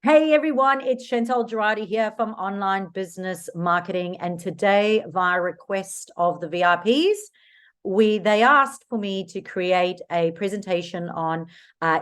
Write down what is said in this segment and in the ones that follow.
Hey everyone, it's Chantal Girardi here from Online Business Marketing, and today, via request of the VIPs, they asked for me to create a presentation on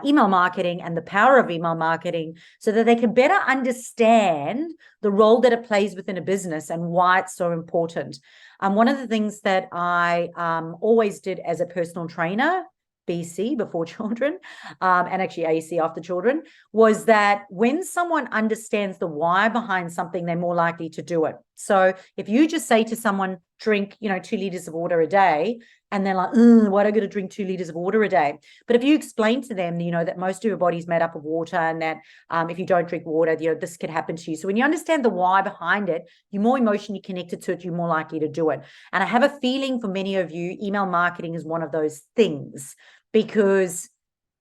email marketing and the power of email marketing so that they can better understand the role that it plays within a business and why it's so important. One of the things that I always did as a personal trainer, BC, before children, and actually AC after children, was that when someone understands the why behind something, they're more likely to do it. So if you just say to someone, drink, 2 liters of water a day, and they're like, why do I got to drink 2 liters of water a day? But if you explain to them, that most of your body is made up of water, and that if you don't drink water, this could happen to you. So when you understand the why behind it, you're more emotionally connected to it, you're more likely to do it. And I have a feeling for many of you, email marketing is one of those things, because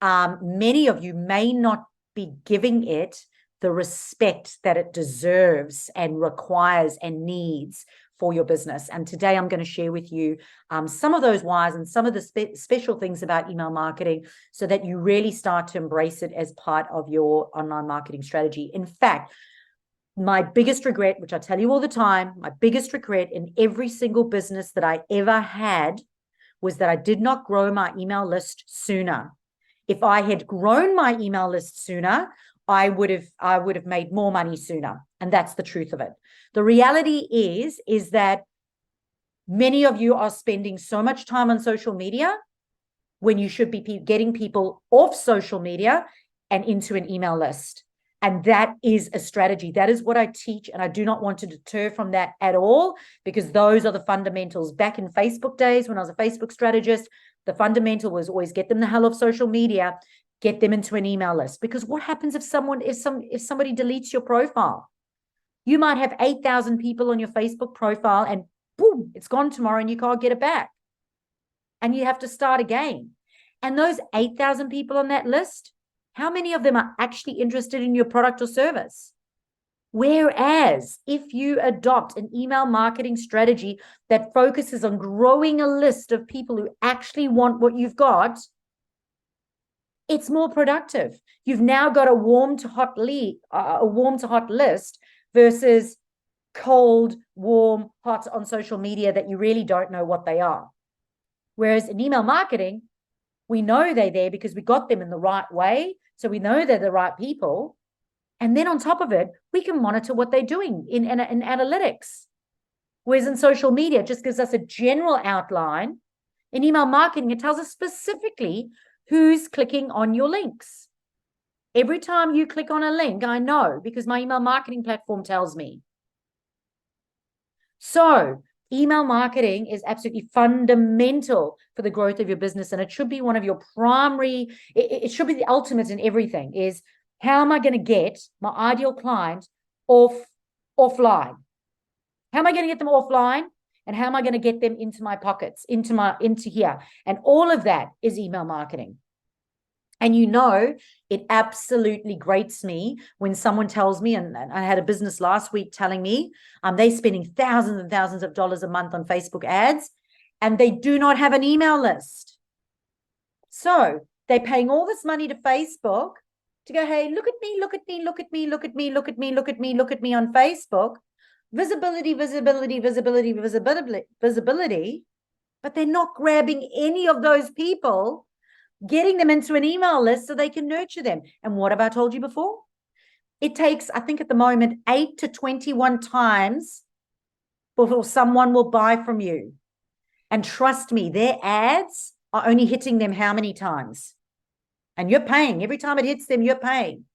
many of you may not be giving it the respect that it deserves and requires and needs for your business. And today I'm going to share with you some of those whys and some of the special things about email marketing so that you really start to embrace it as part of your online marketing strategy. In fact, my biggest regret, which I tell you all the time, my biggest regret in every single business that I ever had was that I did not grow my email list sooner. If I had grown my email list sooner, I would have made more money sooner. And that's the truth of it. The reality is that many of you are spending so much time on social media when you should be getting people off social media and into an email list. And that is a strategy. That is what I teach. And I do not want to deter from that at all, because those are the fundamentals. Back in Facebook days, when I was a Facebook strategist, the fundamental was always get them the hell off social media, get them into an email list. Because what happens if somebody deletes your profile? You might have 8,000 people on your Facebook profile and boom, it's gone tomorrow and you can't get it back. And you have to start again. And those 8,000 people on that list, how many of them are actually interested in your product or service? Whereas if you adopt an email marketing strategy that focuses on growing a list of people who actually want what you've got, it's more productive. You've now got a warm to hot list versus cold, warm, hot on social media that you really don't know what they are. Whereas in email marketing, we know they're there because we got them in the right way. So we know they're the right people. And then on top of it, we can monitor what they're doing in analytics. Whereas in social media, it just gives us a general outline. In email marketing, it tells us specifically who's clicking on your links. Every time you click on a link, I know because my email marketing platform tells me. So email marketing is absolutely fundamental for the growth of your business. And it should be one of your primary, it should be the ultimate in everything, is how am I going to get my ideal client offline? How am I going to get them offline? And how am I going to get them into my pockets, into here? And all of that is email marketing. And it absolutely grates me when someone tells me, and I had a business last week telling me they're spending thousands and thousands of dollars a month on Facebook ads, and they do not have an email list. So they're paying all this money to Facebook to go, hey, look at me, look at me, look at me, look at me, look at me, look at me, look at me on Facebook. Visibility, visibility, visibility, visibility, visibility. But they're not grabbing any of those people, getting them into an email list so they can nurture them. And what have I told you before? It takes, I think at the moment, 8 to 21 times before someone will buy from you. And trust me, their ads are only hitting them how many times? And you're paying. Every time it hits them, you're paying.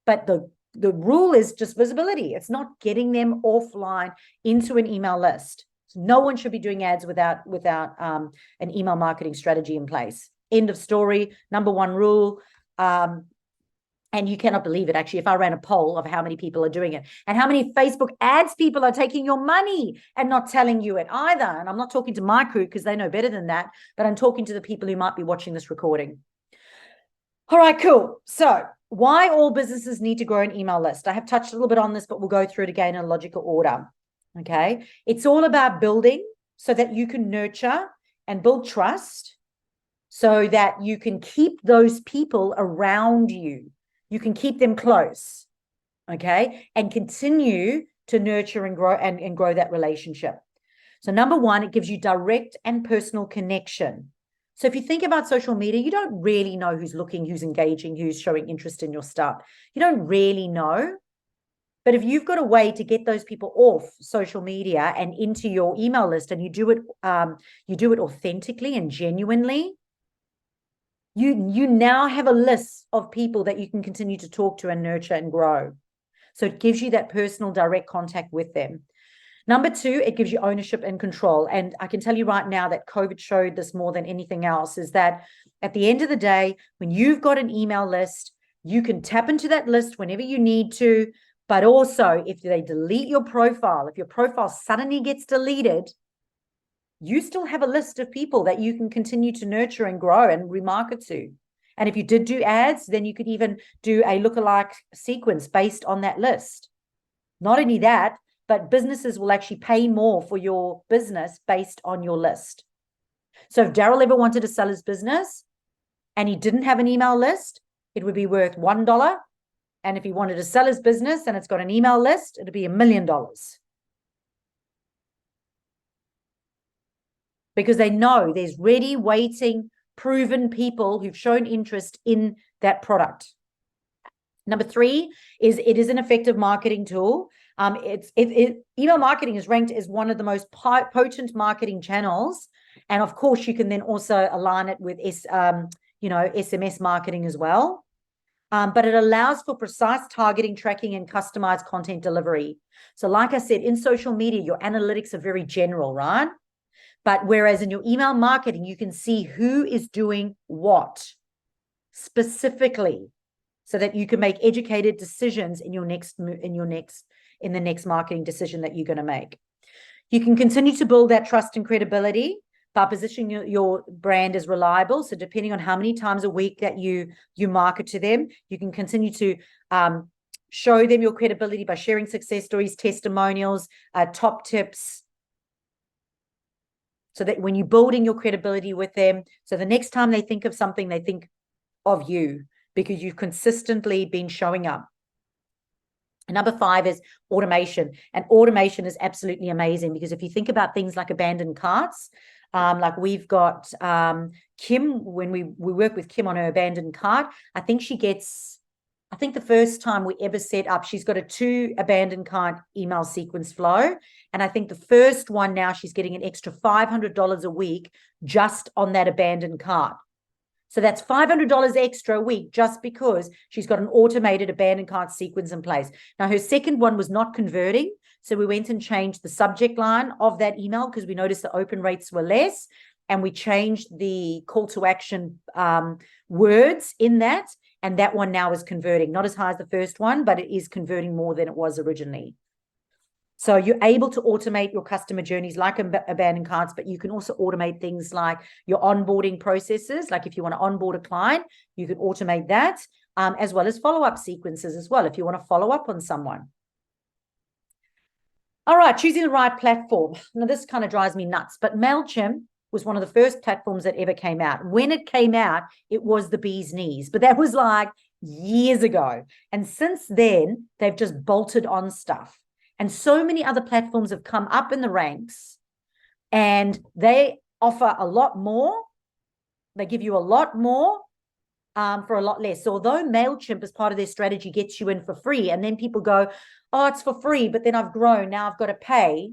But the rule is just visibility. It's not getting them offline into an email list. So no one should be doing ads without an email marketing strategy in place. End of story. Number one rule. And you cannot believe it, actually, if I ran a poll of how many people are doing it and how many Facebook ads people are taking your money and not telling you it either. And I'm not talking to my crew because they know better than that, but I'm talking to the people who might be watching this recording. All right, cool. So why all businesses need to grow an email list. I have touched a little bit on this, but we'll go through it again in a logical order. Okay. It's all about building so that you can nurture and build trust so that you can keep those people around you. You can keep them close. okay, and continue to nurture and grow that relationship. So number one, it gives you direct and personal connection. So if you think about social media, you don't really know who's looking, who's engaging, who's showing interest in your stuff. You don't really know. But if you've got a way to get those people off social media and into your email list, and you do it authentically and genuinely, you now have a list of people that you can continue to talk to and nurture and grow. So it gives you that personal direct contact with them. Number two, it gives you ownership and control. And I can tell you right now that COVID showed this more than anything else, is that at the end of the day, when you've got an email list, you can tap into that list whenever you need to. But also, if they delete your profile, if your profile suddenly gets deleted, you still have a list of people that you can continue to nurture and grow and remarket to. And if you did do ads, then you could even do a lookalike sequence based on that list. Not only that, but businesses will actually pay more for your business based on your list. So if Daryl ever wanted to sell his business and he didn't have an email list, it would be worth $1. And if he wanted to sell his business and it's got an email list, it'd be $1 million. Because they know there's ready, waiting, proven people who've shown interest in that product. Number three is it is an effective marketing tool. Email marketing is ranked as one of the most potent marketing channels. And of course, you can then also align it with SMS marketing as well. But it allows for precise targeting, tracking, and customized content delivery. So like I said, in social media, your analytics are very general, right? But whereas in your email marketing, you can see who is doing what specifically, so that you can make educated decisions in the next marketing decision that you're going to make. You can continue to build that trust and credibility by positioning your brand as reliable. So depending on how many times a week that you market to them, you can continue to show them your credibility by sharing success stories, testimonials, top tips, so that when you're building your credibility with them, so the next time they think of something, they think of you because you've consistently been showing up. And number five is automation. And automation is absolutely amazing, because if you think about things like abandoned carts, like we've got Kim, when we work with Kim on her abandoned cart, I think the first time we ever set up, she's got a 2 abandoned cart email sequence flow. And I think the first one now, she's getting an extra $500 a week just on that abandoned cart. So that's $500 extra a week just because she's got an automated abandoned cart sequence in place. Now, her second one was not converting. So we went and changed the subject line of that email because we noticed the open rates were less. And we changed the call to action words in that. And that one now is converting, not as high as the first one, but it is converting more than it was originally. So you're able to automate your customer journeys like abandoned carts, but you can also automate things like your onboarding processes. Like if you want to onboard a client, you can automate that, as well as follow-up sequences as well, if you want to follow up on someone. All right, choosing the right platform. Now, this kind of drives me nuts, but MailChimp was one of the first platforms that ever came out. When it came out, it was the bee's knees, but that was like years ago. And since then, they've just bolted on stuff. And so many other platforms have come up in the ranks, and they offer a lot more. They give you a lot more for a lot less. So although MailChimp, as part of their strategy, gets you in for free, and then people go, oh, it's for free, but then I've grown, now I've got to pay.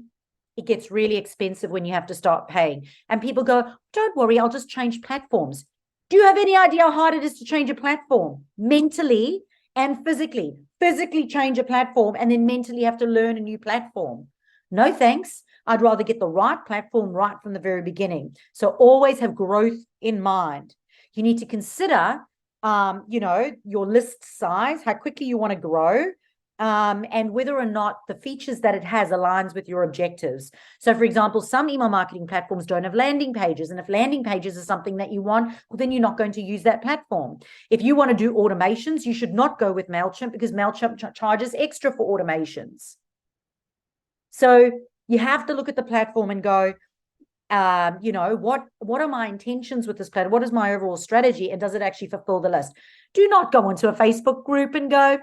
It gets really expensive when you have to start paying. And people go, don't worry, I'll just change platforms. Do you have any idea how hard it is to change a platform? Mentally and physically. Physically change a platform and then mentally have to learn a new platform. No thanks. I'd rather get the right platform right from the very beginning. So always have growth in mind. You need to consider, your list size, how quickly you want to grow, and whether or not the features that it has aligns with your objectives. So, for example, some email marketing platforms don't have landing pages. And if landing pages is something that you want, well, then you're not going to use that platform. If you want to do automations, you should not go with MailChimp, because MailChimp charges extra for automations. So you have to look at the platform and go, what are my intentions with this platform? What is my overall strategy? And does it actually fulfill the list? Do not go into a Facebook group and go,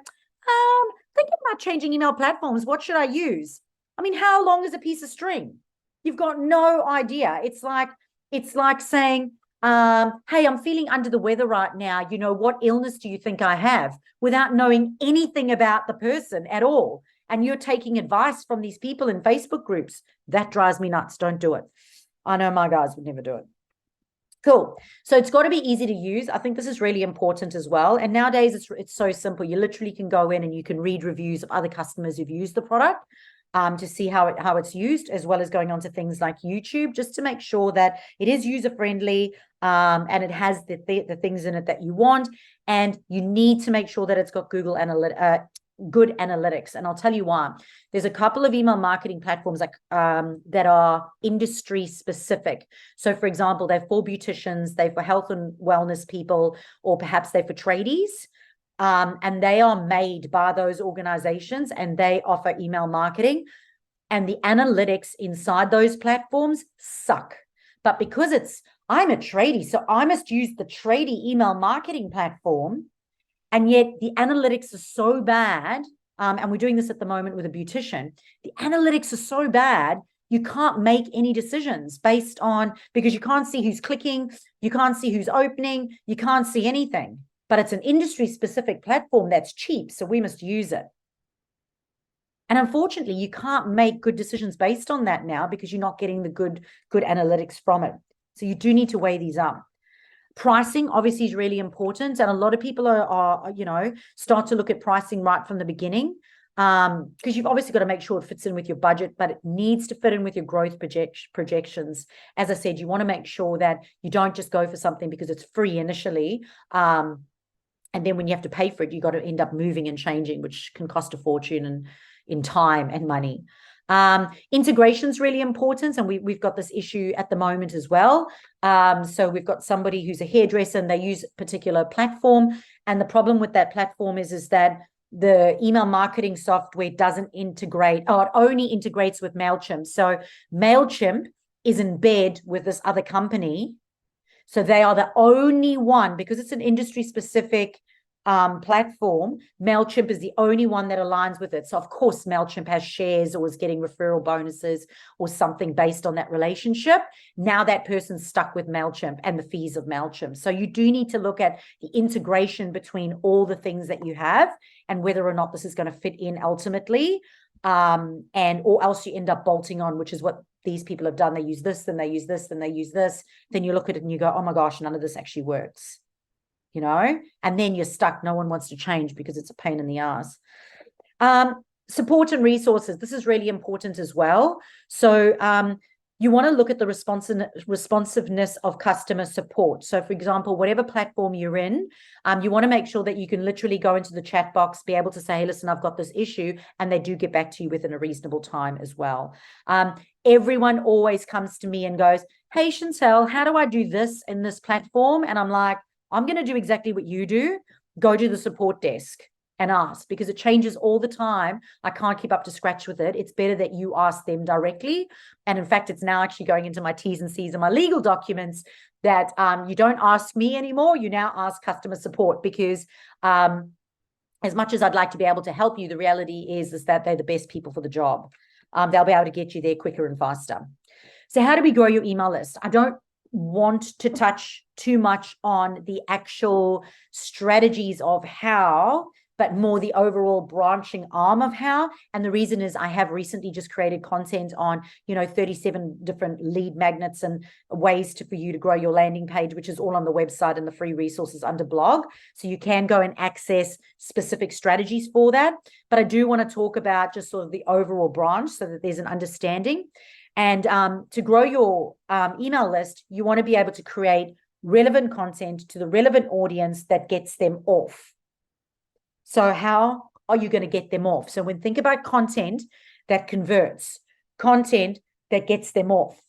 thinking about changing email platforms. What should I use? I mean, how long is a piece of string? You've got no idea. It's like saying, hey, I'm feeling under the weather right now. You know, what illness do you think I have? Without knowing anything about the person at all. And you're taking advice from these people in Facebook groups. That drives me nuts. Don't do it. I know my guys would never do it. Cool. So it's got to be easy to use. I think this is really important as well. And nowadays it's so simple. You literally can go in and you can read reviews of other customers who've used the product to see how it's used, as well as going on to things like YouTube, just to make sure that it is user friendly and it has the things in it that you want. And you need to make sure that it's got good analytics. And I'll tell you why. There's a couple of email marketing platforms that are industry specific. So for example, they're for beauticians, they're for health and wellness people, or perhaps they're for tradies. And they are made by those organizations and they offer email marketing. And the analytics inside those platforms suck. But because I'm a tradie, so I must use the tradie email marketing platform. And yet the analytics are so bad, and we're doing this at the moment with a beautician. The analytics are so bad, you can't make any decisions because you can't see who's clicking, you can't see who's opening, you can't see anything. But it's an industry-specific platform that's cheap, so we must use it. And unfortunately, you can't make good decisions based on that now because you're not getting the good analytics from it. So you do need to weigh these up. Pricing obviously is really important, and a lot of people are start to look at pricing right from the beginning, because you've obviously got to make sure it fits in with your budget, but it needs to fit in with your growth projections. As I said, you want to make sure that you don't just go for something because it's free initially, and then when you have to pay for it, you got to end up moving and changing, which can cost a fortune and in time and money. Integration is really important, and we've got this issue at the moment as well. So we've got somebody who's a hairdresser and they use a particular platform, and the problem with that platform is that the email marketing software doesn't integrate, or it only integrates with MailChimp. So MailChimp is in bed with this other company, so they are the only one, because it's an industry specific platform. MailChimp is the only one that aligns with it. So of course MailChimp has shares or is getting referral bonuses or something based on that relationship. Now that person's stuck with MailChimp and the fees of MailChimp. So you do need to look at the integration between all the things that you have and whether or not this is going to fit in ultimately, or else you end up bolting on, which is what these people have done. They use this, then they use this, then they use this. Then you look at it and you go, oh my gosh, none of this actually works. And then you're stuck. No one wants to change because it's a pain in the ass. Support and resources. This is really important as well. So you want to look at the responsiveness of customer support. So for example, whatever platform you're in, you want to make sure that you can literally go into the chat box, be able to say, hey, listen, I've got this issue, and they do get back to you within a reasonable time as well. Everyone always comes to me and goes, hey, Chantel, how do I do this in this platform? And I'm like, I'm going to do exactly what you do. Go to the support desk and ask, because it changes all the time. I can't keep up to scratch with it. It's better that you ask them directly. And in fact, it's now actually going into my T's and C's and my legal documents that you don't ask me anymore. You now ask customer support, because as much as I'd like to be able to help you, the reality is that they're the best people for the job. They'll be able to get you there quicker and faster. So how do we grow your email list? I don't want to touch too much on the actual strategies of how, but more the overall branching arm of how. And the reason is I have recently just created content on, 37 different lead magnets and ways for you to grow your landing page, which is all on the website and the free resources under blog. So you can go and access specific strategies for that. But I do want to talk about just sort of the overall branch so that there's an understanding. And to grow your email list, you want to be able to create relevant content to the relevant audience that gets them off. So how are you going to get them off? So think about content that converts, content that gets them off.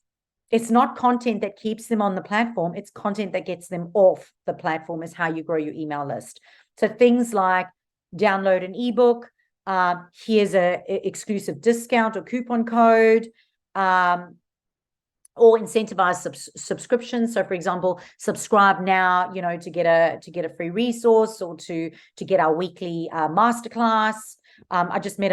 It's not content that keeps them on the platform. It's content that gets them off the platform is how you grow your email list. So things like download an ebook, here's a exclusive discount or coupon code, or incentivize subscriptions. So for example, subscribe now, to get a free resource, or to get our weekly masterclass. I just met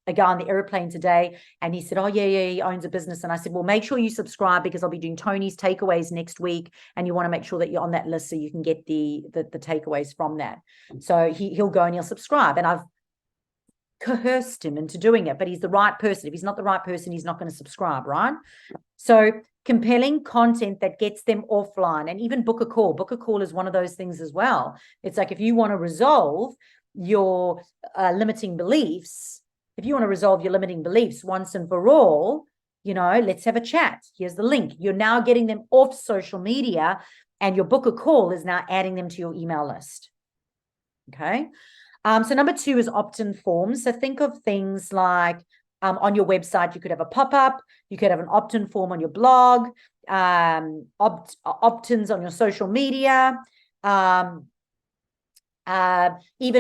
a guy on the airplane today, and he said, oh, yeah, he owns a business. And I said, well, make sure you subscribe, because I'll be doing Tony's takeaways next week, and you want to make sure that you're on that list so you can get the takeaways from that. So he'll go and he'll subscribe, and I've coerced him into doing it, but he's the right person. If he's not the right person, he's not going to subscribe, right? So compelling content that gets them offline, and even book a call. Book a call is one of those things as well. It's like, if you want to resolve your limiting beliefs, once and for all, let's have a chat. Here's the link. You're now getting them off social media, and your book a call is now adding them to your email list. Okay. So number 2 is opt-in forms. So think of things like on your website, you could have a pop-up, you could have an opt-in form on your blog, opt-ins on your social media. Even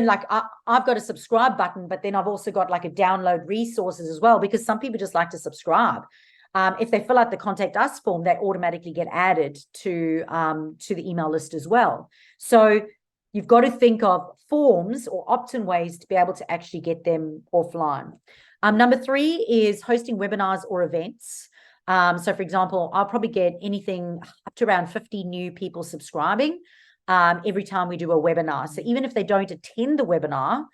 like I've got a subscribe button, but then I've also got like a download resources as well, because some people just like to subscribe. If they fill out the contact us form, they automatically get added to the email list as well. So you've got to think of forms or opt-in ways to be able to actually get them offline. Number 3 is hosting webinars or events. So for example, I'll probably get anything up to around 50 new people subscribing every time we do a webinar. So even if they don't attend the webinar,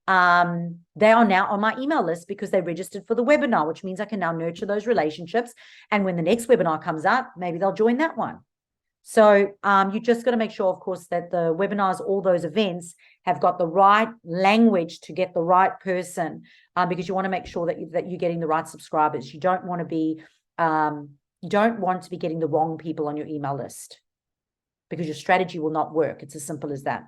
they are now on my email list because they registered for the webinar, which means I can now nurture those relationships. And when the next webinar comes up, maybe they'll join that one. So you just got to make sure, of course, that the webinars, all those events, have got the right language to get the right person, because you want to make sure that you're getting the right subscribers. You don't want to be getting the wrong people on your email list, because your strategy will not work. It's as simple as that.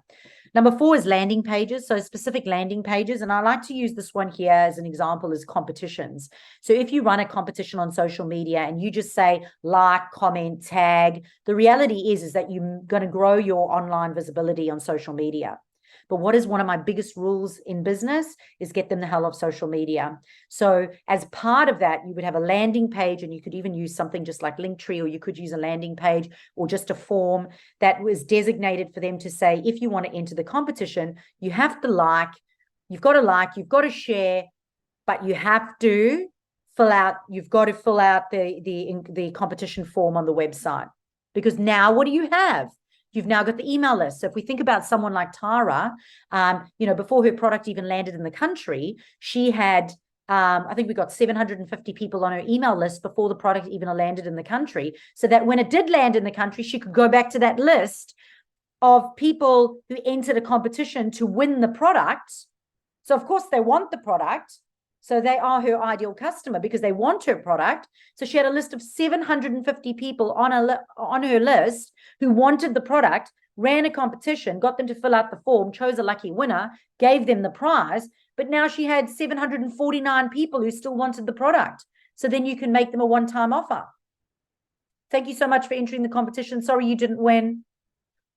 Number 4 is landing pages. So specific landing pages. And I like to use this one here as an example, as competitions. So if you run a competition on social media and you just say like, comment, tag, the reality is that you're going to grow your online visibility on social media. But what is one of my biggest rules in business is get them the hell off social media. So as part of that, you would have a landing page, and you could even use something just like Linktree, or you could use a landing page or just a form that was designated for them to say, if you want to enter the competition, you have to you've got to share, but you have to fill out the competition form on the website. Because now what do you have? You've now got the email list. So if we think about someone like Tara, before her product even landed in the country, she had, I think we got 750 people on her email list before the product even landed in the country, so that when it did land in the country, she could go back to that list of people who entered a competition to win the product. So of course they want the product. So they are her ideal customer because they want her product. So she had a list of 750 people on her list who wanted the product, ran a competition, got them to fill out the form, chose a lucky winner, gave them the prize. But now she had 749 people who still wanted the product. So then you can make them a one-time offer. Thank you so much for entering the competition. Sorry you didn't win.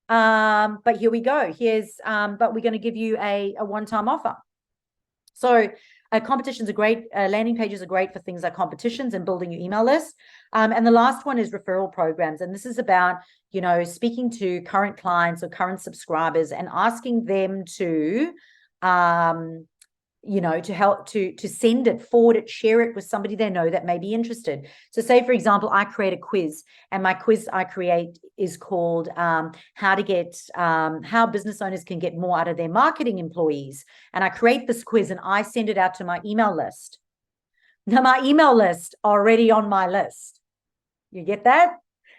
But here we go. But we're going to give you a one-time offer. So competitions are great. Landing pages are great for things like competitions and building your email list. And the last one is referral programs. And this is about, speaking to current clients or current subscribers and asking them to, to help to send it, forward it, share it with somebody they know that may be interested. So say, for example, I create a quiz, and my quiz I create is called how business owners can get more out of their marketing employees. And I create this quiz and I send it out to my email list. Now my email list already on my list. You get that?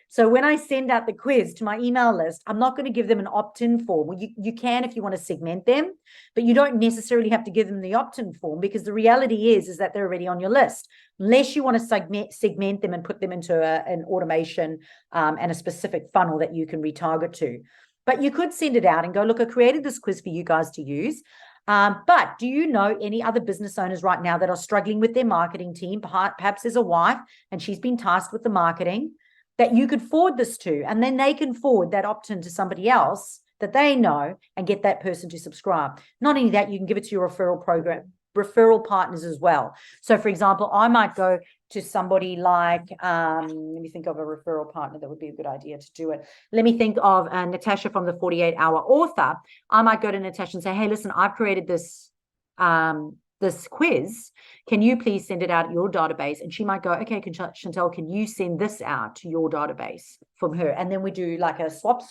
So when I send out the quiz to my email list, I'm not going to give them an opt-in form. Well, you can if you want to segment them, but you don't necessarily have to give them the opt-in form, because the reality is that they're already on your list, unless you want to segment them and put them into an automation and a specific funnel that you can retarget to. But you could send it out and go, look, I created this quiz for you guys to use. But do you know any other business owners right now that are struggling with their marketing team? Perhaps there's a wife and she's been tasked with the marketing, that you could forward this to, and then they can forward that opt-in to somebody else that they know and get that person to subscribe. Not only that, you can give it to your referral partners as well. So for example, I might go to somebody like, let me think of a referral partner that would be a good idea to do it. Let me think of Natasha from the 48 Hour Author. I might go to Natasha and say, hey, listen, I've created this this quiz, can you please send it out at your database? And she might go, okay, Chantel, can you send this out to your database from her? And then we do like a swap.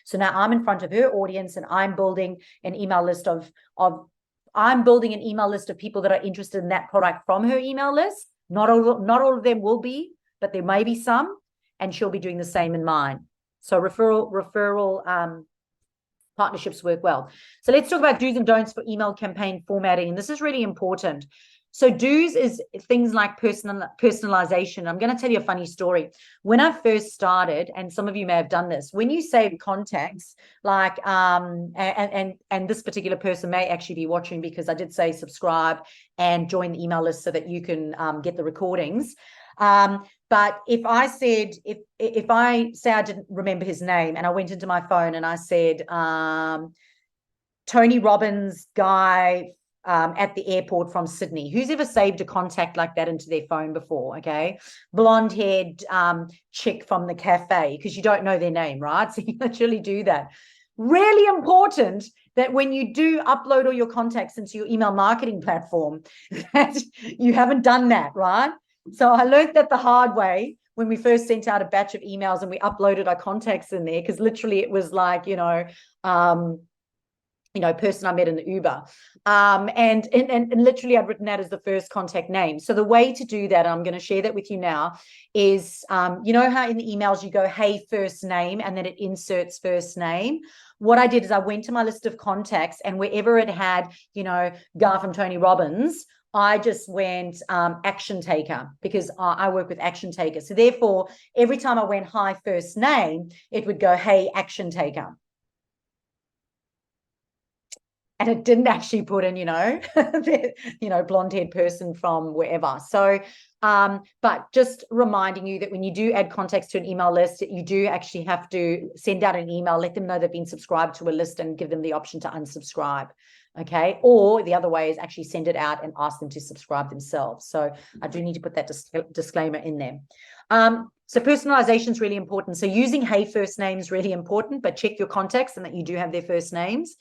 So now I'm in front of her audience and I'm building an email list of people that are interested in that product from her email list. Not all of them will be, but there may be some, and she'll be doing the same in mine. So referral partnerships work well. So let's talk about do's and don'ts for email campaign formatting. And this is really important. So do's is things like personalization. I'm going to tell you a funny story. When I first started, and some of you may have done this, when you save contacts, like, and this particular person may actually be watching because I did say subscribe and join the email list so that you can get the recordings. But if I say I didn't remember his name and I went into my phone and I said, Tony Robbins guy at the airport from Sydney. Who's ever saved a contact like that into their phone before? Okay. Blonde-haired chick from the cafe, because you don't know their name, right? So you literally do that. Really important that when you do upload all your contacts into your email marketing platform, that you haven't done that, right? So I learned that the hard way when we first sent out a batch of emails and we uploaded our contacts in there, because literally it was like, person I met in the Uber. And literally I'd written that as the first contact name. So the way to do that, I'm going to share that with you now, is, you know how in the emails you go, hey, first name, and then it inserts first name. What I did is I went to my list of contacts, and wherever it had, guy from Tony Robbins, I just went action taker, because I work with action takers. So therefore, every time I went hi first name, it would go, hey, action taker. And it didn't actually put in, blonde-haired person from wherever. So, but just reminding you that when you do add contacts to an email list, you do actually have to send out an email, let them know they've been subscribed to a list, and give them the option to unsubscribe. Okay. Or the other way is actually send it out and ask them to subscribe themselves. So I do need to put that disclaimer in there. So personalization is really important. So using hey first name is really important, but check your contacts and that you do have their first names.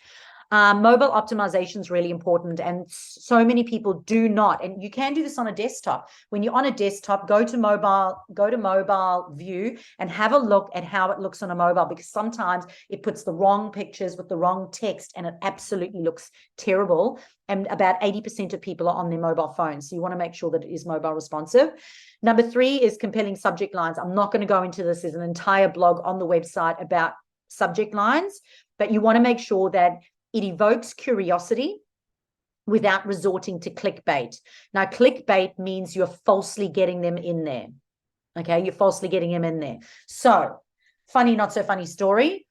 Mobile optimization is really important, and so many people do not. And you can do this on a desktop. When you're on a desktop, go to mobile view and have a look at how it looks on a mobile, because sometimes it puts the wrong pictures with the wrong text and it absolutely looks terrible. And about 80% of people are on their mobile phones. So you want to make sure that it is mobile responsive. Number 3 is compelling subject lines. I'm not going to go into this. There's an entire blog on the website about subject lines, but you want to make sure that it evokes curiosity without resorting to clickbait. Now, clickbait means you're falsely getting them in there. Okay, you're falsely getting them in there. So, funny, not so funny story.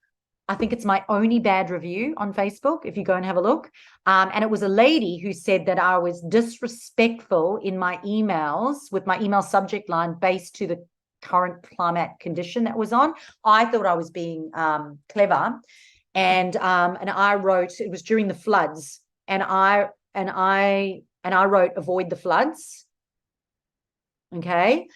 I think it's my only bad review on Facebook, if you go and have a look. And it was a lady who said that I was disrespectful in my emails with my email subject line based to the current climate condition that was on. I thought I was being clever. And I wrote, it was during the floods, and I wrote avoid the floods. Okay.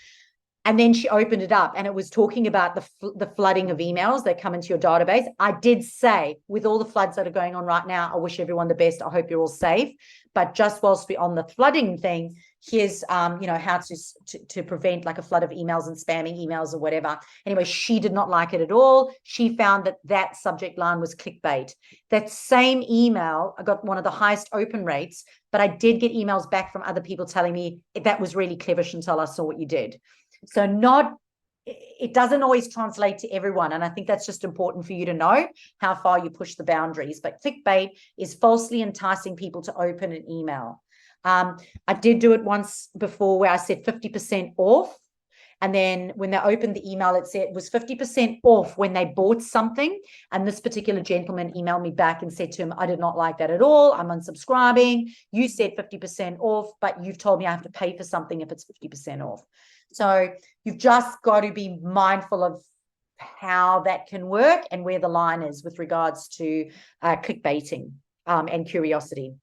And then she opened it up and it was talking about the flooding of emails that come into your database. I did say, with all the floods that are going on right now, I wish everyone the best. I hope you're all safe. But just whilst we're on the flooding thing, here's how to prevent like a flood of emails and spamming emails or whatever. Anyway, she did not like it at all. She found that subject line was clickbait. That same email, I got one of the highest open rates, but I did get emails back from other people telling me that was really clever, Chantel, I saw what you did. So it doesn't always translate to everyone. And I think that's just important for you to know how far you push the boundaries. But clickbait is falsely enticing people to open an email. I did do it once before where I said 50% off. And then when they opened the email, it said it was 50% off when they bought something. And this particular gentleman emailed me back and said to him, I did not like that at all. I'm unsubscribing. You said 50% off, but you've told me I have to pay for something if it's 50% off. So you've just got to be mindful of how that can work and where the line is with regards to clickbaiting and curiosity.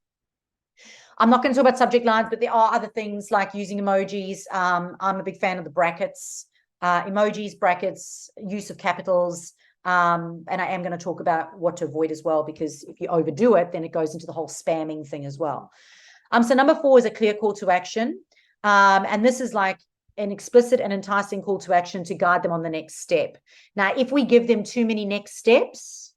I'm not going to talk about subject lines, but there are other things like using emojis. I'm a big fan of the brackets, emojis, brackets, use of capitals. And I am going to talk about what to avoid as well, because if you overdo it, then it goes into the whole spamming thing as well. So number 4 is a clear call to action. And this is like an explicit and enticing call to action to guide them on the next step. Now, if we give them too many next steps,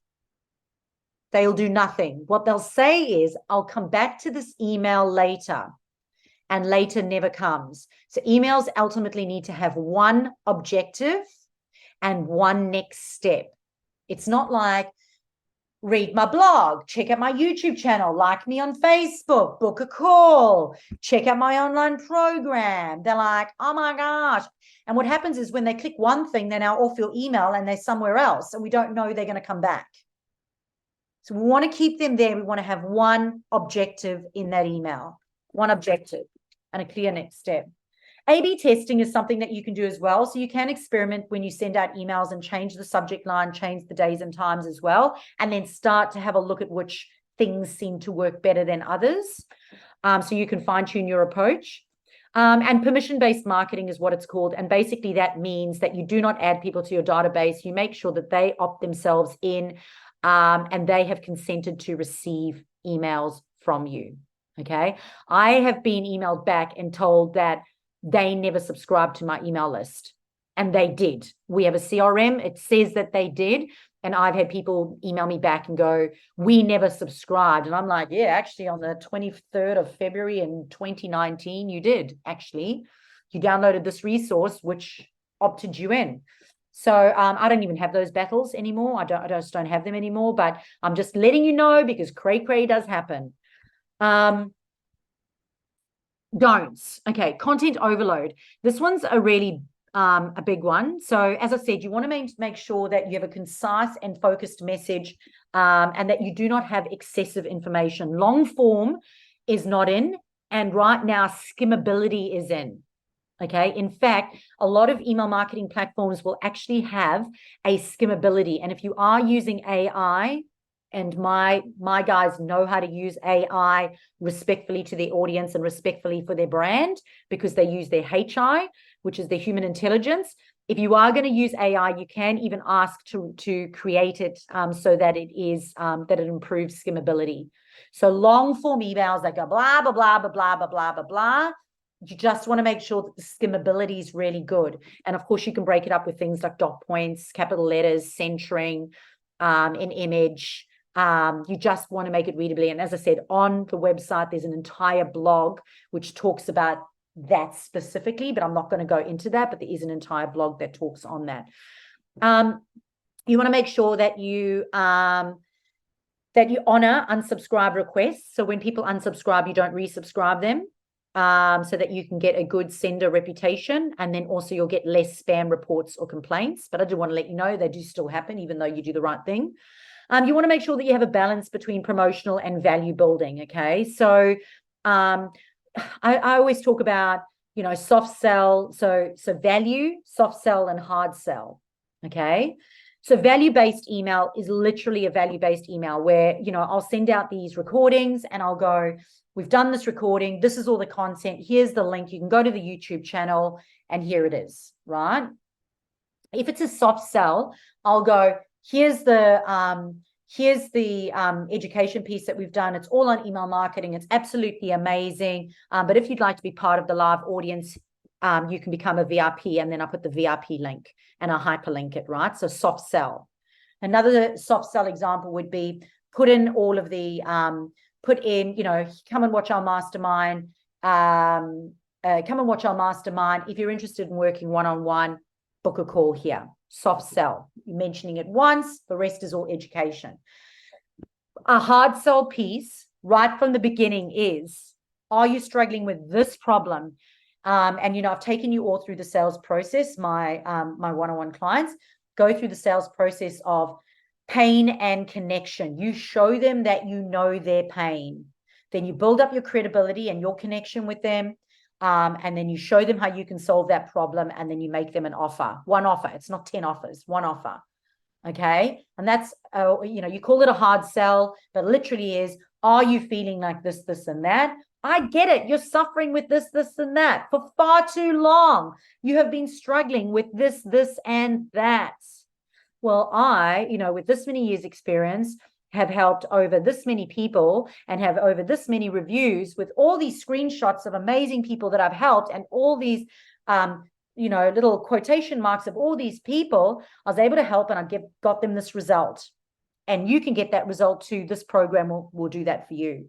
they'll do nothing. What they'll say is, I'll come back to this email later, and later never comes. So emails ultimately need to have one objective and one next step. It's not like, read my blog, check out my YouTube channel, like me on Facebook, book a call, check out my online program. They're like, oh my gosh. And what happens is when they click one thing, they're now off your email and they're somewhere else, and we don't know they're going to come back. So we want to keep them there. We want to have one objective in that email, one objective and a clear next step. A/B testing is something that you can do as well. So you can experiment when you send out emails and change the subject line, change the days and times as well, and then start to have a look at which things seem to work better than others. So you can fine tune your approach. And permission-based marketing is what it's called. And basically that means that you do not add people to your database. You make sure that they opt themselves in and they have consented to receive emails from you. Okay. I have been emailed back and told that they never subscribed to my email list, and they did. We have a CRM. It says that they did. And I've had people email me back and go, we never subscribed. And I'm like, yeah, actually on the 23rd of February in 2019, you did. Actually, you downloaded this resource, which opted you in. So I don't even have those battles anymore. I just don't have them anymore, but I'm just letting you know because cray does happen. Don'ts. Okay, content overload. This one's a really a big one. So as I said, you want to make sure that you have a concise and focused message and that you do not have excessive information. Long form is not in, and right now skimmability is in. Okay. In fact, a lot of email marketing platforms will actually have a skimmability. And if you are using AI, and my guys know how to use AI respectfully to their audience and respectfully for their brand, because they use their HI, which is their human intelligence. If you are going to use AI, you can even ask to create it so that it is that it improves skimmability. So long form emails that go blah blah blah blah blah blah blah blah blah. You just want to make sure that the skimmability is really good. And of course, you can break it up with things like dot points, capital letters, centering, an image. You just want to make it readably. And as I said, on the website, there's an entire blog which talks about that specifically, but I'm not going to go into that, but there is an entire blog that talks on that. You want to make sure that you honor unsubscribe requests. So when people unsubscribe, you don't resubscribe them, so that you can get a good sender reputation, and then also you'll get less spam reports or complaints. But I do want to let you know they do still happen, even though you do the right thing. You want to make sure that you have a balance between promotional and value building. Okay. So I always talk about, soft sell. So value, soft sell, and hard sell. Okay. So value-based email is literally a value-based email where, I'll send out these recordings and I'll go, we've done this recording. This is all the content. Here's the link. You can go to the YouTube channel and here it is, right? If it's a soft sell, I'll go, here's the education piece that we've done. It's all on email marketing. It's absolutely amazing. But if you'd like to be part of the live audience, you can become a VIP, and then I put the VIP link and I hyperlink it, right? So soft sell. Another soft sell example would be put in all of the, come and watch our mastermind. Come and watch our mastermind. If you're interested in working one-on-one, book a call here. Soft sell. You're mentioning it once, the rest is all education. A hard sell piece right from the beginning is, are you struggling with this problem? And, I've taken you all through the sales process. My one-on-one clients go through the sales process of pain and connection. You show them that you know their pain. Then you build up your credibility and your connection with them. And then you show them how you can solve that problem, and then you make them an offer. One offer. It's not 10 offers, one offer. Okay. And that's, you call it a hard sell, but literally is, are you feeling like this, this, and that? I get it. You're suffering with this, this, and that for far too long. You have been struggling with this, and that. Well, with this many years experience, have helped over this many people and have over this many reviews with all these screenshots of amazing people that I've helped and all these, little quotation marks of all these people, I was able to help and I got them this result. And you can get that result too. This program will do that for you.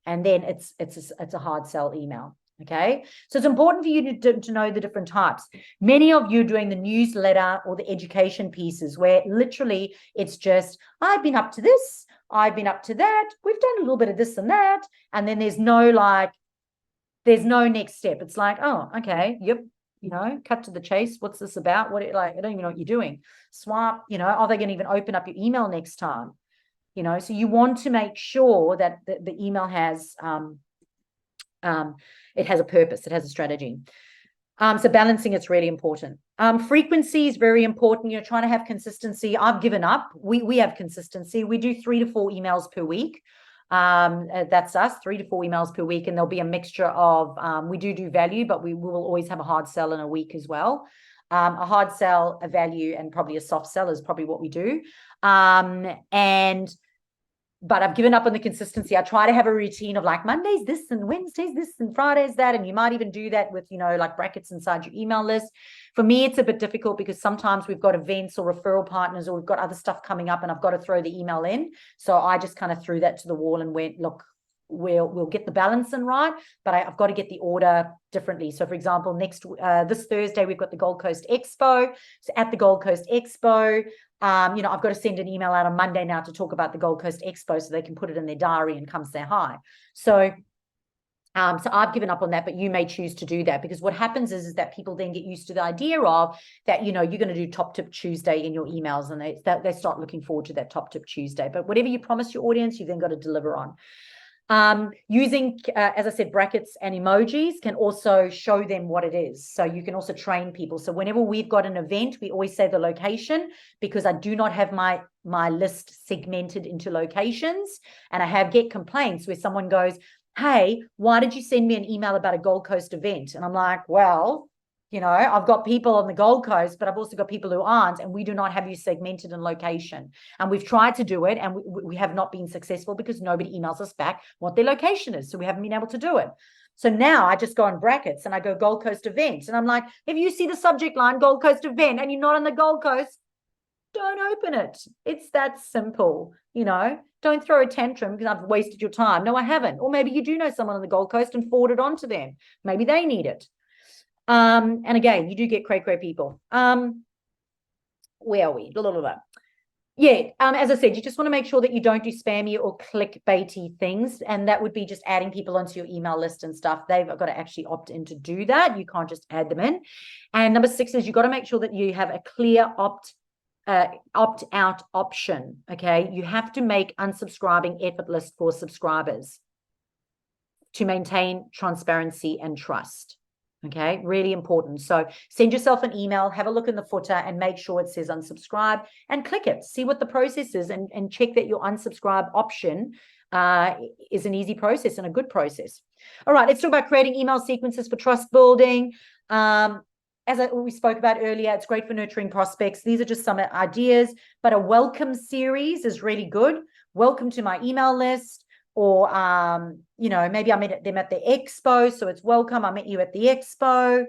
And then it's a hard sell email. Okay, so it's important for you to know the different types. Many of you are doing the newsletter or the education pieces where literally it's just, I've been up to this, I've been up to that, we've done a little bit of this and that, and then there's no next step. It's like, oh, okay, yep, cut to the chase. What's this about? I don't even know what you're doing. Swipe, are they going to even open up your email next time? So you want to make sure that the email has it has a purpose, it has a strategy. So balancing it's really important. Frequency is very important. You're trying to have consistency. I've given up. We have consistency. We do 3 to 4 emails per week. That's us, 3 to 4 emails per week, and there'll be a mixture of we do value, but we will always have a hard sell in a week as well. A hard sell, a value, and probably a soft sell is probably what we do. But I've given up on the consistency. I try to have a routine of like Mondays this and Wednesdays this and Fridays that, and you might even do that with, like brackets inside your email list. For me, it's a bit difficult because sometimes we've got events or referral partners or we've got other stuff coming up and I've got to throw the email in. So I just kind of threw that to the wall and went, look, we'll get the balance in right, but I've got to get the order differently. So for example, this Thursday, we've got the Gold Coast Expo. So at the Gold Coast Expo, I've got to send an email out on Monday now to talk about the Gold Coast Expo so they can put it in their diary and come say hi. So I've given up on that, but you may choose to do that because what happens is that people then get used to the idea of that, you're going to do Top Tip Tuesday in your emails and they start looking forward to that Top Tip Tuesday. But whatever you promise your audience, you've then got to deliver on. Using, as I said, brackets and emojis can also show them what it is. So you can also train people. So whenever we've got an event, we always say the location because I do not have my list segmented into locations. And I get complaints where someone goes, hey, why did you send me an email about a Gold Coast event? And I'm like, well, I've got people on the Gold Coast, but I've also got people who aren't, and we do not have you segmented in location. And we've tried to do it, and we have not been successful because nobody emails us back what their location is. So we haven't been able to do it. So now I just go in brackets and I go Gold Coast event. And I'm like, if you see the subject line Gold Coast event and you're not on the Gold Coast, don't open it. It's that simple, Don't throw a tantrum because I've wasted your time. No, I haven't. Or maybe you do know someone on the Gold Coast and forward it on to them. Maybe they need it. And again, you do get cray people. Where are we? Yeah, as I said, you just want to make sure that you don't do spammy or clickbaity things, and that would be just adding people onto your email list and stuff. They've got to actually opt in to do that. You can't just add them in. And number 6 is you've got to make sure that you have a clear opt-out option. Okay, you have to make unsubscribing effortless for subscribers to maintain transparency and trust. Okay, really important. So send yourself an email, have a look in the footer and make sure it says unsubscribe and click it. See what the process is and check that your unsubscribe option is an easy process and a good process. All right, let's talk about creating email sequences for trust building. As we spoke about earlier, it's great for nurturing prospects. These are just some ideas, but a welcome series is really good. Welcome to my email list. Or, maybe I met them at the expo, so it's welcome. I met you at the expo.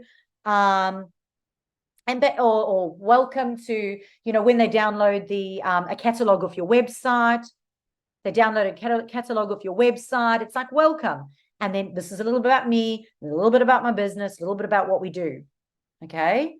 Or welcome to, when they download a catalog of your website. They download a catalog of your website. It's like, welcome. And then this is a little bit about me, a little bit about my business, a little bit about what we do. Okay.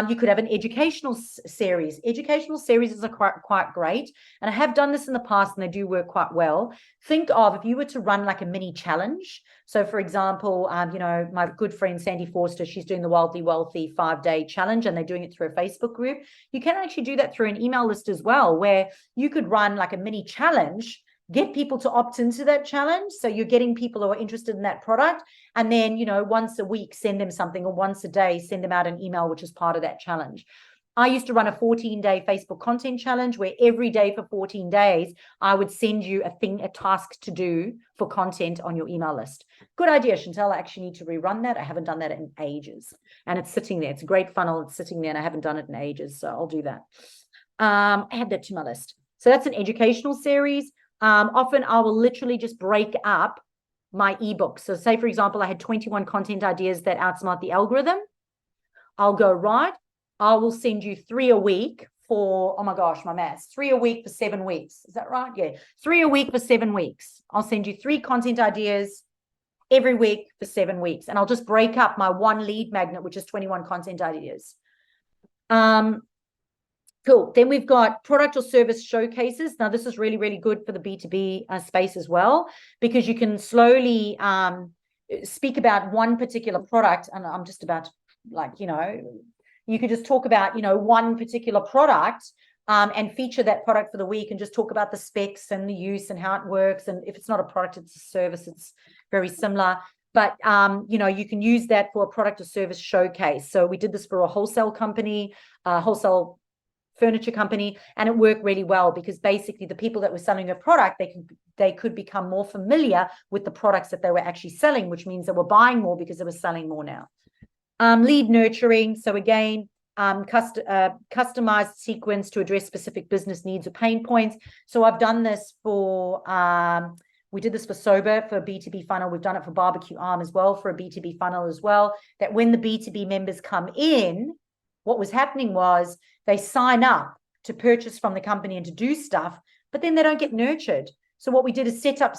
You could have an educational series. Educational series are quite great. And I have done this in the past and they do work quite well. Think of if you were to run like a mini challenge. So for example, my good friend, Sandy Forster, she's doing the Wildly Wealthy 5-day challenge and they're doing it through a Facebook group. You can actually do that through an email list as well, where you could run like a mini challenge, get people to opt into that challenge. So you're getting people who are interested in that product. And then, once a week, send them something, or once a day, send them out an email, which is part of that challenge. I used to run a 14-day Facebook content challenge where every day for 14 days, I would send you a task to do for content on your email list. Good idea, Chantel. I actually need to rerun that. I haven't done that in ages. And it's sitting there. It's a great funnel. It's sitting there and I haven't done it in ages. So I'll do that. Add that to my list. So that's an educational series. Often I will literally just break up my ebook. So say, for example, I had 21 content ideas that outsmart the algorithm. I'll go, right, I will send you 3 a week for, oh my gosh, my maths, 3 a week for 7 weeks. Is that right? Yeah. 3 a week for 7 weeks. I'll send you 3 content ideas every week for 7 weeks. And I'll just break up my 1 lead magnet, which is 21 content ideas. Cool. Then we've got product or service showcases. Now, this is really, really good for the B2B space as well, because you can slowly speak about one particular product. And I'm just about you could just talk about, one particular product and feature that product for the week and just talk about the specs and the use and how it works. And if it's not a product, it's a service, it's very similar. But, you can use that for a product or service showcase. So we did this for a wholesale company, wholesale furniture company, and it worked really well because basically the people that were selling a product, they could become more familiar with the products that they were actually selling, which means they were buying more because they were selling more now. Lead nurturing. So again, customized sequence to address specific business needs or pain points. So I've done this for, we did this for Sober for a B2B funnel. We've done it for Barbecue Arm as well for a B2B funnel as well, that when the B2B members come in, what was happening was they sign up to purchase from the company and to do stuff, but then they don't get nurtured. So what we did is set up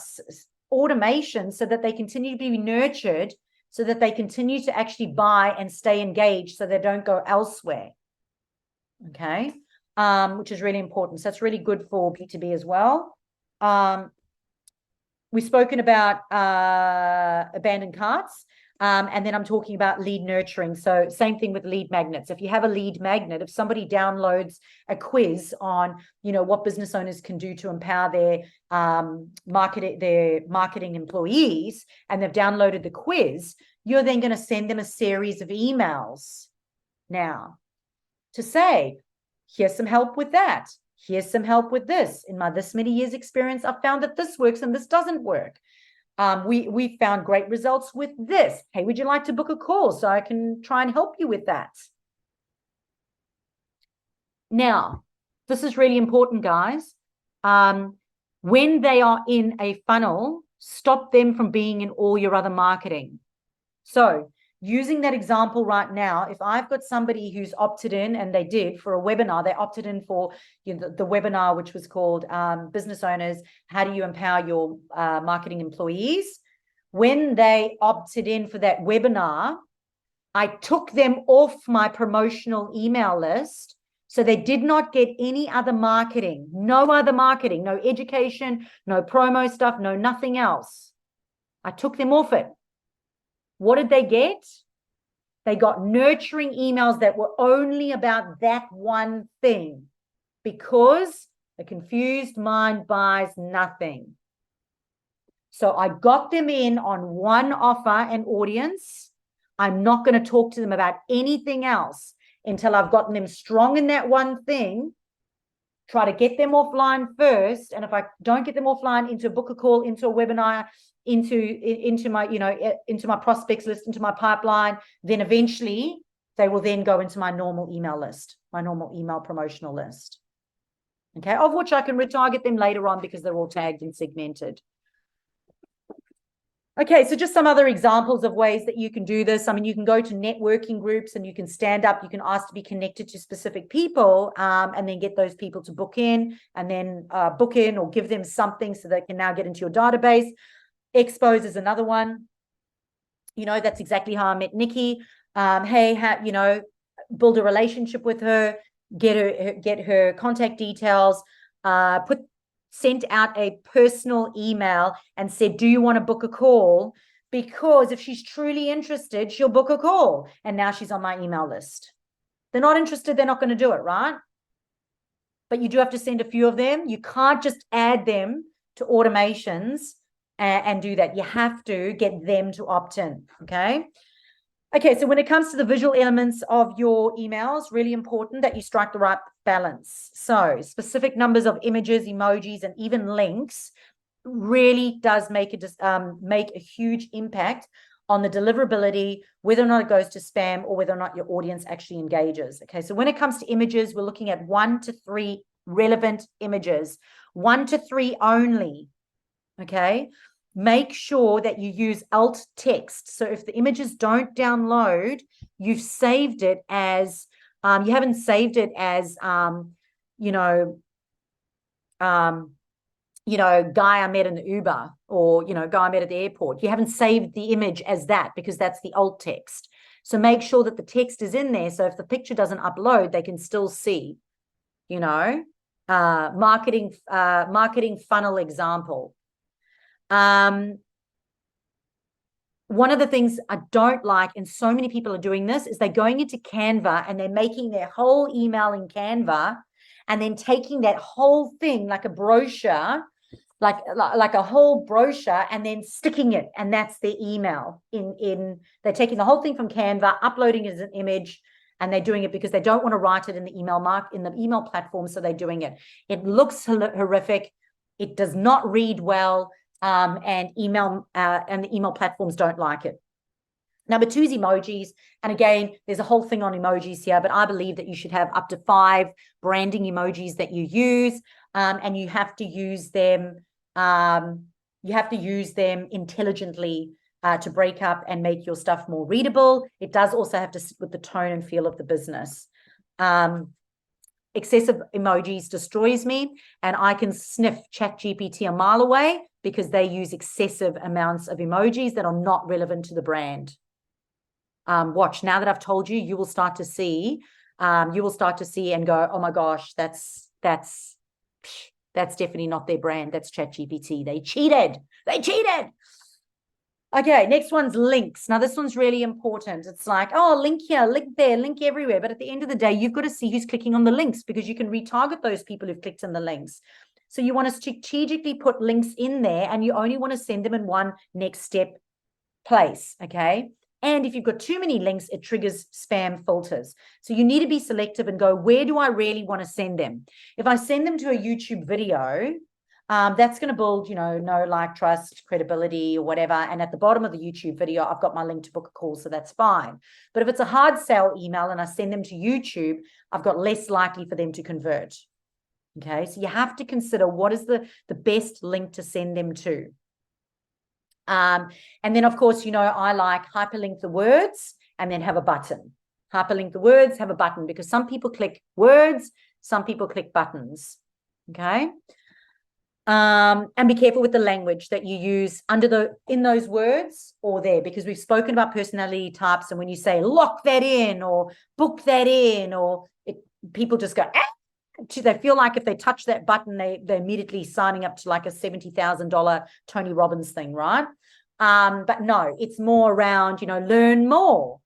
automation so that they continue to be nurtured, so that they continue to actually buy and stay engaged so they don't go elsewhere. Okay. Which is really important. So that's really good for B2B as well. We've spoken about abandoned carts. And then I'm talking about lead nurturing. So same thing with lead magnets. If you have a lead magnet, if somebody downloads a quiz on, what business owners can do to empower their marketing employees, and they've downloaded the quiz, you're then going to send them a series of emails now to say, here's some help with that. Here's some help with this. In my this many years experience, I've found that this works and this doesn't work. We found great results with this. Hey, would you like to book a call so I can try and help you with that? Now, this is really important, guys. When they are in a funnel, stop them from being in all your other marketing. So using that example right now, if I've got somebody who's opted in, and they did for a webinar, they opted in for the webinar, which was called Business Owners, How Do You Empower Your Marketing Employees? When they opted in for that webinar, I took them off my promotional email list. So they did not get any other marketing, no other marketing, no education, no promo stuff, no nothing else. I took them off it. What did they get? They got nurturing emails that were only about that one thing, because a confused mind buys nothing. So I got them in on one offer and audience. I'm not going to talk to them about anything else until I've gotten them strong in that one thing. Try to get them offline first. And if I don't get them offline, into a book a call, into a webinar, into my, into my prospects list, into my pipeline, then eventually they will then go into my normal email list, my normal email promotional list. Okay, of which I can retarget them later on because they're all tagged and segmented. Okay, so just some other examples of ways that you can do this. I mean, you can go to networking groups and you can stand up, you can ask to be connected to specific people, and then get those people to book in, and then book in or give them something so they can now get into your database. Expos is another one. That's exactly how I met Nikki. Hey, build a relationship with her, get her contact details, sent out a personal email and said, do you want to book a call? Because if she's truly interested, she'll book a call. And now she's on my email list. They're not interested, they're not going to do it, right? But you do have to send a few of them. You can't just add them to automations and do that. You have to get them to opt in, okay? Okay, so when it comes to the visual elements of your emails, really important that you strike the right balance. So specific numbers of images, emojis, and even links really does make a huge impact on the deliverability, whether or not it goes to spam or whether or not your audience actually engages. Okay, so when it comes to images, we're looking at 1 to 3 relevant images, 1 to 3 only. Okay. Make sure that you use alt text. So if the images don't download, you've saved it as, you haven't saved it as, you know, guy I met in the Uber, or, guy I met at the airport. You haven't saved the image as that, because that's the alt text. So make sure that the text is in there. So if the picture doesn't upload, they can still see, marketing funnel example. One of the things I don't like, and so many people are doing this, is they're going into Canva and they're making their whole email in Canva, and then taking that whole thing like a brochure, like a whole brochure, and then sticking it, and that's their email. They're taking the whole thing from Canva, uploading it as an image, and they're doing it because they don't want to write it in the email platform, so they're doing it. It looks horrific. It does not read well. And the email platforms don't like it. Number 2 is emojis. And again, there's a whole thing on emojis here, but I believe that you should have up to 5 branding emojis that you use, and you have to use them. You have to use them intelligently to break up and make your stuff more readable. It does also have to sit with the tone and feel of the business. Excessive emojis destroys me, and I can sniff ChatGPT a mile away, because they use excessive amounts of emojis that are not relevant to the brand. Watch, now that I've told you, you will start to see and go, oh my gosh, that's definitely not their brand. That's ChatGPT. They cheated. Okay, next one's links. Now, this one's really important. It's like, oh, link here, link there, link everywhere. But at the end of the day, you've got to see who's clicking on the links, because you can retarget those people who've clicked on the links. So you want to strategically put links in there, and you only want to send them in one next step place, okay? And if you've got too many links, it triggers spam filters. So you need to be selective and go, where do I really want to send them? If I send them to a YouTube video, that's going to build, know, like, trust, credibility, or whatever. And at the bottom of the YouTube video, I've got my link to book a call, so that's fine. But if it's a hard sell email and I send them to YouTube, I've got less likely for them to convert. Okay, so you have to consider what is the best link to send them to. And then, of course, I like hyperlink the words and then have a button. Hyperlink the words, have a button, because some people click words, some people click buttons. Okay. And be careful with the language that you use in those words or there, because we've spoken about personality types, and when you say lock that in or book that in, or people just go, they feel like if they touch that button, they're immediately signing up to like a $70,000 Tony Robbins thing, right? But no, it's more around, learn more,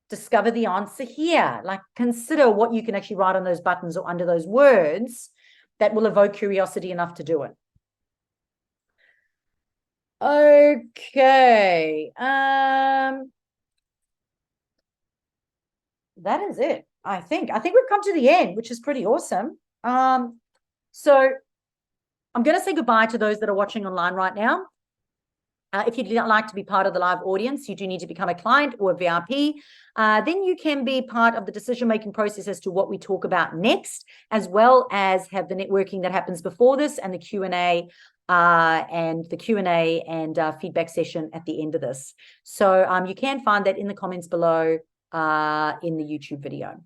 discover the answer here. Like, consider what you can actually write on those buttons or under those words that will evoke curiosity enough to do it. Okay. That is it. I think we've come to the end, which is pretty awesome. So I'm going to say goodbye to those that are watching online right now. If you'd like to be part of the live audience, you do need to become a client or a VIP. Then you can be part of the decision-making process as to what we talk about next, as well as have the networking that happens before this, and the Q&A and feedback session at the end of this. So you can find that in the comments below in the YouTube video.